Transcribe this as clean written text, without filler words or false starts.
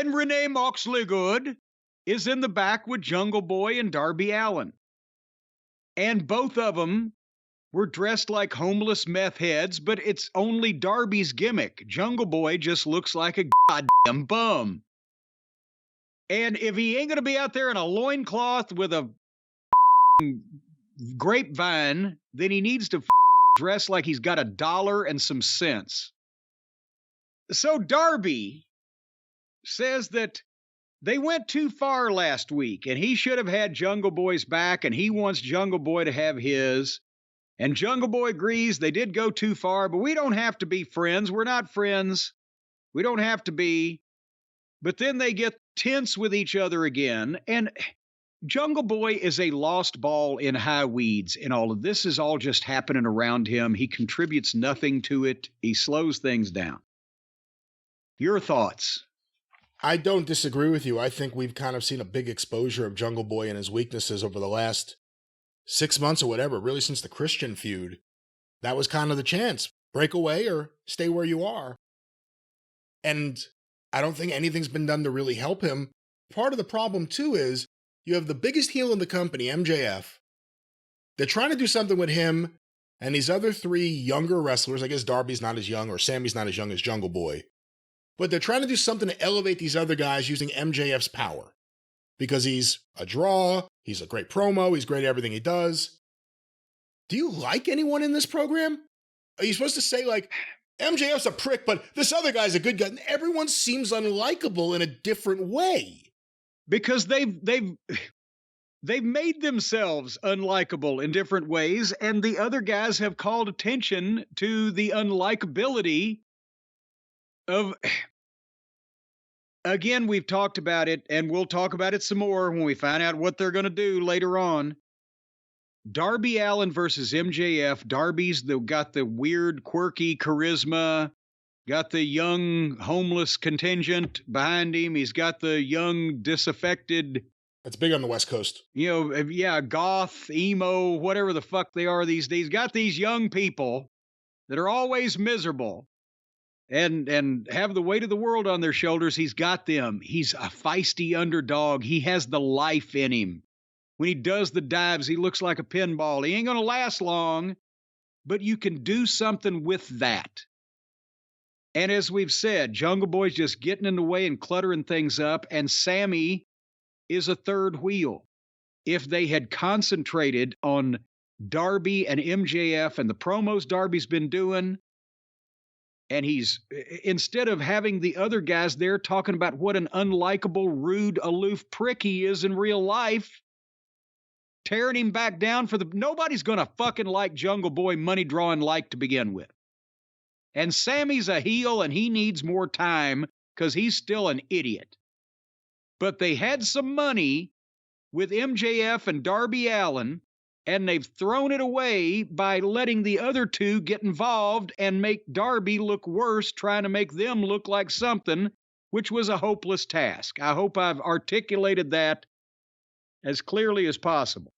And Renee Moxleygood is in the back with Jungle Boy and Darby Allin. And both of them were dressed like homeless meth heads, but it's only Darby's gimmick. Jungle Boy just looks like a goddamn bum. And if he ain't going to be out there in a loincloth with a grapevine, then he needs to dress like he's got $1 and some cents. So Darby says that they went too far last week, and he should have had Jungle Boy's back, and he wants Jungle Boy to have his. And Jungle Boy agrees they did go too far, but we don't have to be friends. We're not friends. We don't have to be. But then they get tense with each other again, and Jungle Boy is a lost ball in high weeds, and all of this is all just happening around him. He contributes nothing to it. He slows things down. Your thoughts? I don't disagree with you. I think we've kind of seen a big exposure of Jungle Boy and his weaknesses over the last 6 months or whatever, really since the Christian feud. That was kind of the chance. Break away or stay where you are. And I don't think anything's been done to really help him. Part of the problem, too, is you have the biggest heel in the company, MJF. They're trying to do something with him and these other 3 younger wrestlers. I guess Darby's not as young or Sammy's not as young as Jungle Boy. But they're trying to do something to elevate these other guys using MJF's power. Because he's a draw, he's a great promo, he's great at everything he does. Do you like anyone in this program? Are you supposed to say, like, MJF's a prick, but this other guy's a good guy? And everyone seems unlikable in a different way. Because they've made themselves unlikable in different ways, and the other guys have called attention to the unlikability of... Again, we've talked about it, and we'll talk about it some more when we find out what they're going to do later on. Darby Allin versus MJF. Darby's got the weird, quirky charisma, got the young, homeless contingent behind him. He's got the young, disaffected... That's big on the West Coast. Yeah, goth, emo, whatever the fuck they are these days. Got these young people that are always miserable. And have the weight of the world on their shoulders. He's got them. He's a feisty underdog. He has the life in him. When he does the dives, he looks like a pinball. He ain't going to last long, but you can do something with that. And as we've said, Jungle Boy's just getting in the way and cluttering things up, and Sammy is a third wheel. If they had concentrated on Darby and MJF and the promos Darby's been doing, and he's, instead of having the other guys there talking about what an unlikable, rude, aloof prick he is in real life, tearing him back down nobody's going to fucking like Jungle Boy money drawing like to begin with. And Sammy's a heel and he needs more time because he's still an idiot. But they had some money with MJF and Darby Allin, and they've thrown it away by letting the other 2 get involved and make Darby look worse, trying to make them look like something, which was a hopeless task. I hope I've articulated that as clearly as possible.